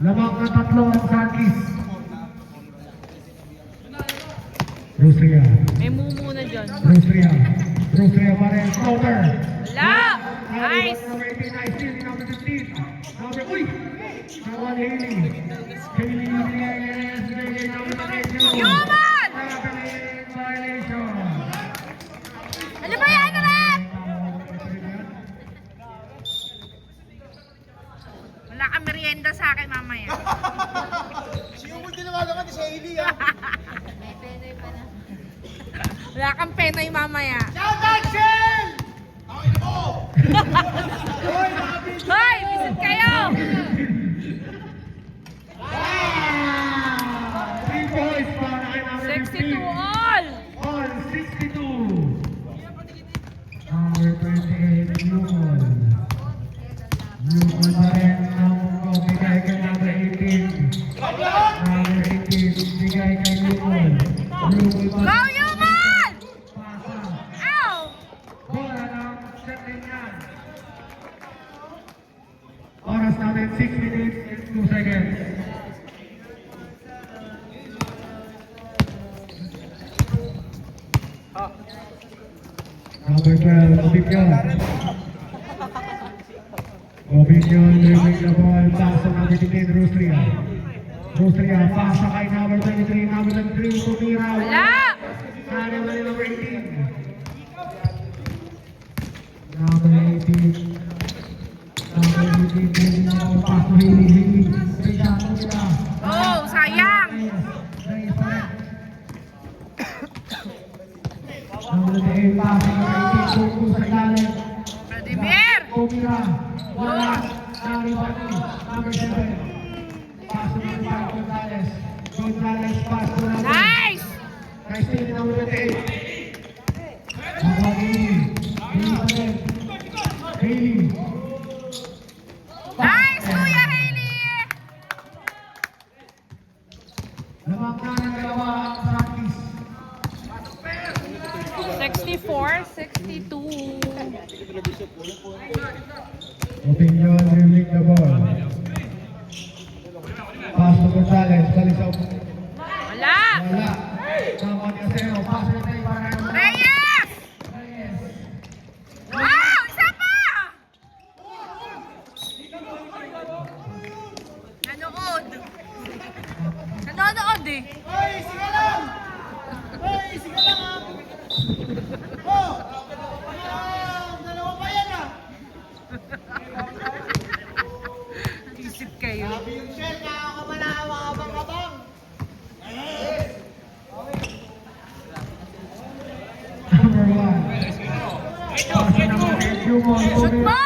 Lamang na tatlo ang Sankis. Rustria. May mumuna dyan. Rustria. Rustria pa rin. Floater. Wala! Nice! Number 18, nice steal. Number 15. Number, uy! Number 1, Haley. Haley, number 8. Human! Violation. Ano ba yan, Rep? Wala kang merienda sa akin mamaya. Si Umul din naman si Hailey ah. Wala kang penoy mamaya. Shout out, Shell! Tawin mo! Hoy, visit kayo! 3 points para kay number 62 15. all! All 62. Number 28, Newman. Newman pa rin ang bigay kay number 18. Number 18, bigay kay Newman. Newman pa Go, Human! pasa. Ow! Bola ng setting yan. Oras natin 6 minutes and 2 seconds. Number 12, Opinion. Opinion, dribbling the ball, pass on number 15, Rustria. Rustria, pasa kay number 23, number 23, tumira. Wala! Sana wala yung number 18. Number 18. Number 18, pass to Haley, Haley. Rita, tumira. Oh, sayang! Reyes pa rin. Number 8, pass on number 18, Kuku sa ilalim. Vladimir! Tumira. Wala. Number 7. Pass to number 5, Gonzales. Gonzales, pass to number 8. Nice! Nice steal, number 28. Number Haley. Haley pa rin. Haley. Nice, Kuya Haley! Lamang na ng dalawa ang practice. 64, 62. Opinion, dribbling the ball. Pass to Gonzales. Balik sa Wala! wala. Tama ni Asero. Pass na tayo para ng Reyes! Reyes. Wow! Isa pa! Nanood. Nanonood eh. Hoy, sige lang! Hoy, sige lang ah! Oh! Dalawa pa yan ah! Isip kayo. Sabi yung Shell, nakakamanawang-abang-abang! Number 1. Pass to number 8. Jumon. Shoot mo!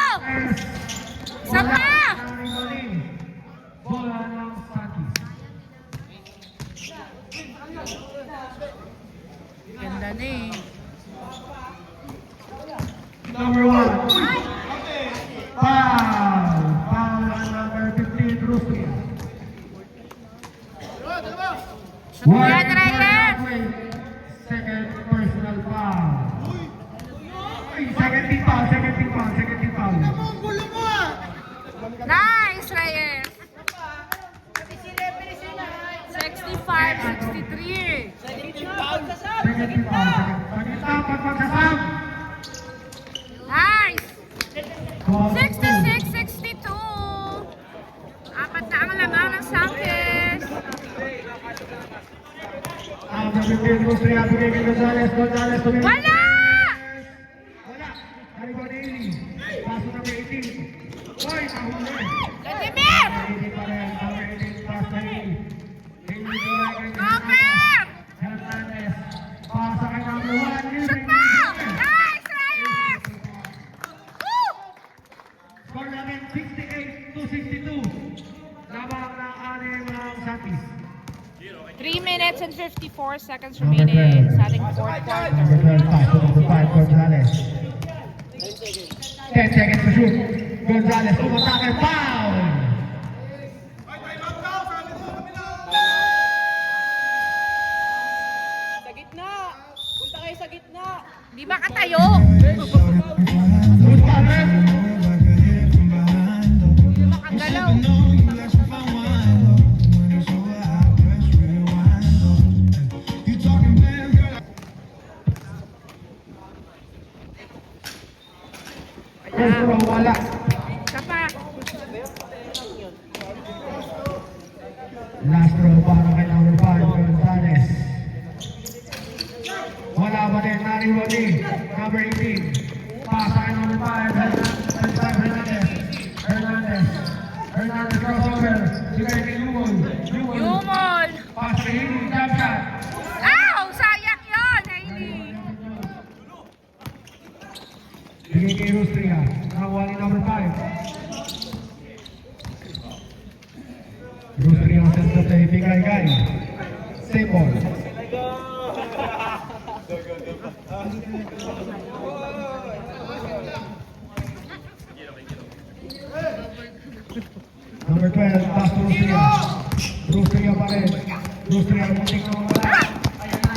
Isa Wala. pa! Bola ng Sankis. Ganda na eh. Number 1. Foul. Foul on number 15, Rustria. Shoot mo yan, Reyes! Second personal foul. Ay, second team foul, second team foul, second team foul. Ano ang gulo mo ah? Nice, Reyes! 65, 63. Second team foul, second. Pagkita, pagpagsasam. Nice! 66, 62. Apat na ang lamang ng Sankis. Number 15, Rustria, bigay kay Gonzales. Gonzales, tumingin. Wala! Wala. Haribon Haley. Paso number 18. Hoy, nahuli. Vladimir! Haley pa rin. Number 18, pass na Haley. Haley, bigay kay Cooper! Hernandez. Pasa kay number 1. Shoot mo! Nice, Reyes! Woo! Score namin 68-62. Labang ng anim ng Sankis. 3 minutes and 54 seconds remaining sa ating fourth quarter. Number 12, pass to number 5, Gonzales. 10 seconds to shoot. Gonzales, umatake, foul! Sa gitna! Punta kayo sa gitna! Di ba katayo? Shoot pa rin. Di ba kagalaw? First row, wala. Isa pa. Last row para kay number 5, Gonzales. Wala pa din, nariwali. Number 18. Pasa kay number 5, Hernandez. Hernandez crossover. Sigay kay Yumol. Yumol. Pasa kay Hini, jump shot. Ow! Sayang yun, Hailey. Bigay kay Rustria. Nakuha ni number 5. Rustria ang sense play. Bigay kay Sable. Number 12, pass to Rustria. Rustria pa rin. Rustria, muntik na wala.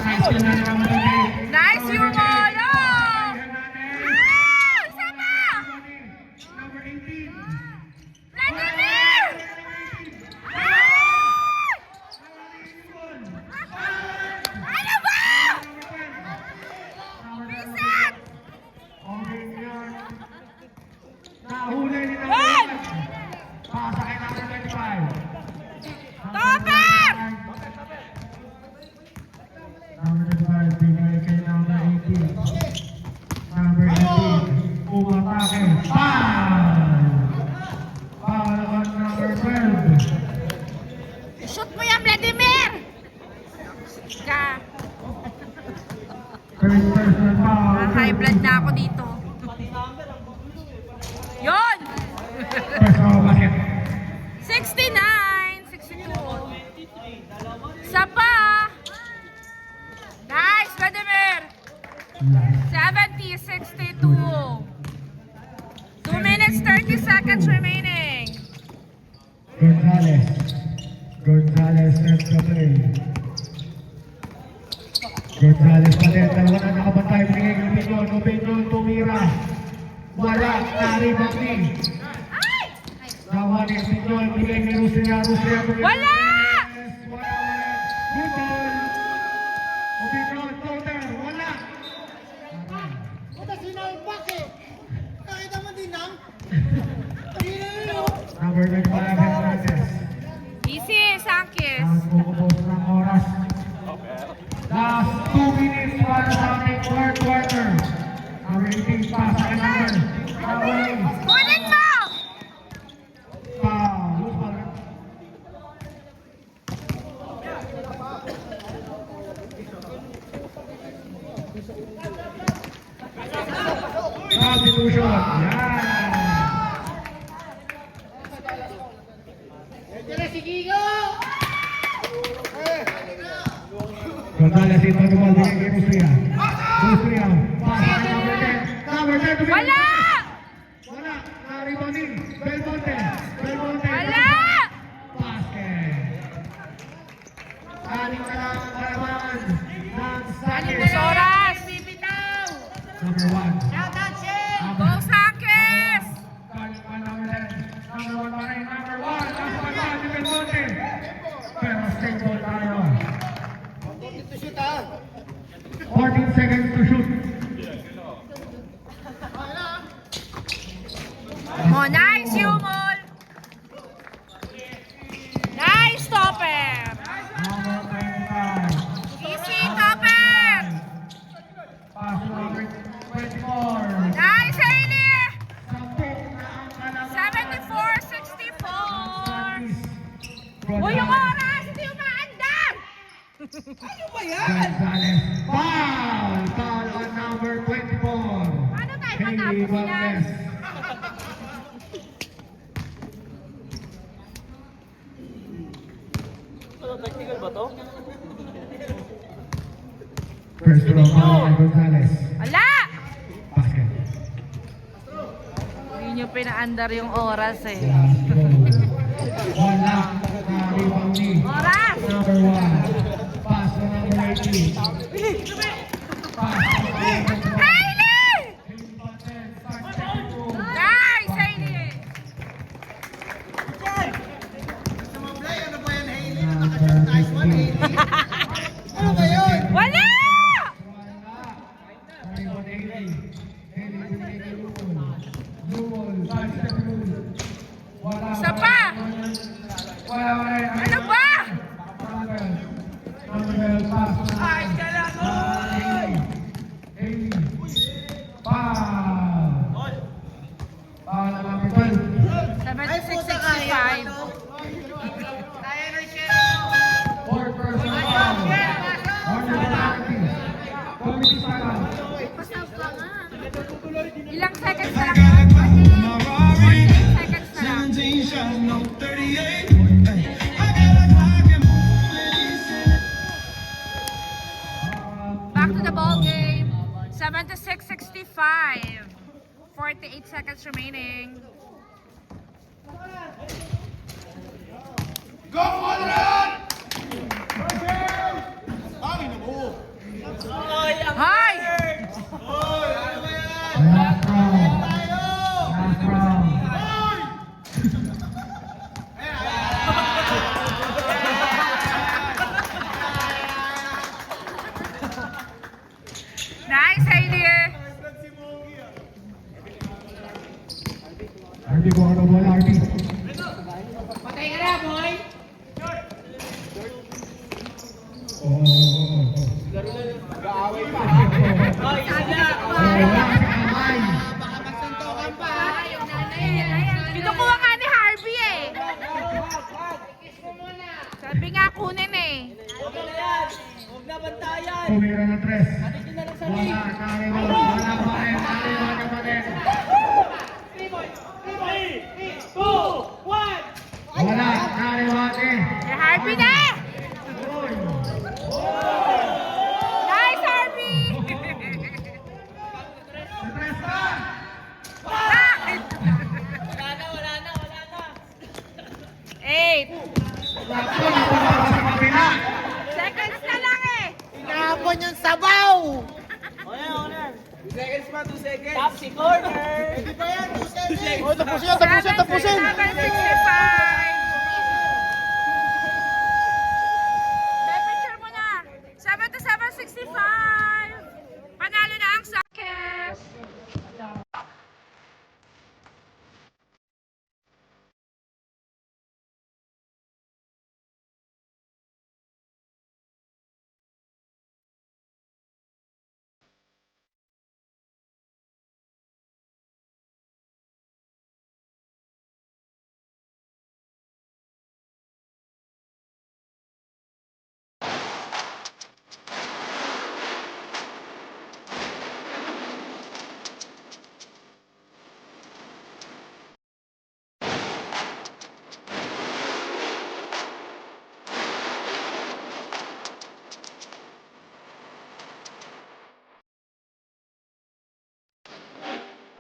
Ayan na, nice kill na naman ito. Nice, Yumol. Oh! Ah! Isa pa! Number 18. Vladimir! Ah! Ano ba? Reset! Okay yun. Nahuli ni number Yan! 1. Pasa kay number 25. Topper! Number 25, bigay kay number 18. Number 18, umatake. Foul! Foul on number 12. Shoot mo yan, Vladimir! Ka. First personal foul. High blood na ako dito. Yon! First row basket. 69, 62. Isa pa. Nice, Vladimir. 70, 62. 2 minutes, 30 seconds remaining. Gonzales. Gonzales sets the play. Gonzales pa din. Dalawa na nakabantay. Bigay kay Opinion. Opinion tumira. Wala. Naribang din. Ay! Nawa ni Opinion. Bigay kay Rustria. Rustria. Opinion. Wala! Wala ulit. Good ball. Opinion. Floater. Wala. Puta sinalpak eh. Kahit naman din ang. Ayun na yun. Number 25, Hernandez. Easy, Sankis. Ang bukubos ng oras. Last 2 minutes para sa ating third quarter. Number 18, pass kay number. Kunin mo! Foul. Loose ball. Substitution. Yan. Tira si Gigo. Gonzales ito naman bigay kay Rustria. Rustria. Pass kay number 10. Number 10 to Wala! Wala. Naribang din. Belmonte. Belmonte. Wala! Basket. Aning na lang ang kalaman ng Anim Sankis. na oras. Number 1. Shout out, Shen. Go, Sankis! Number 1 pa rin. Number 1. Last one pa si Belmonte. Pero straight ball tayo. Dito shoot ah. 14 seconds to shoot. Oh, nice, Yumol! Nice, Topper! Number 25. Easy, Topper! Pass to number 24. Nice, Hailey! Sampung na ang kalaman. 74-64! Uy, yung oras! Hindi umaandar! Gonzales. Foul! Foul on number 24. Paano tayo Hailey matapos yan? Valdez. Technical ba to? First row foul kay Gonzales. Wala! Basket. Hindi nyo pinaandar yung oras eh. Last row. Wala. Naribang ni Oras! number 1. Pass to number 18. Pass to number 1. Hailey! Hailey Valdez. Start second row. Nice, Hailey! Sumablay, ano ba yan, Hailey? Nakashoot, nice one, Hailey. Ano ba yun? Wala! Wala. Naribang Hailey. Hailey binigay kay Lupon. Rule, sidestep rule. Wala. Isa pa. Wala. Ano ba? Number pass. Ay, kailangan! Foul. Foul na number 12. 76-65. Fourth personal foul. On the penalty. Committee foul. Ilang seconds na lang? 48 seconds na lang. 17 shot, no 38. Ay, I got a clock and Back to the ball game. 76-65. 48 seconds remaining. Hi! Last round. Last round. Nice idea. RB ko ang bola, RB. Patay ka na, boy! Oh. Ay, isa! Wala si Kamay. Kinukuha nga ni Harvey eh. Sabi nga kunin eh. Huwag na yan! Huwag na bantayan! Tumira na tres. Ito na lang sa Wala, nariwag. Wala pa rin. Nariwag ka pa rin. 3, 2, 1! Wala, nariwag eh. Si Harvey na! Nice Harvey! Tres pa. Bakit? Wala na! 8 Sakto, napunta pa sa kabila. seconds na lang eh. Kahapon yung sabaw! O yan. 2 seconds pa, 2 seconds. Top si corner! Oh, tapusin!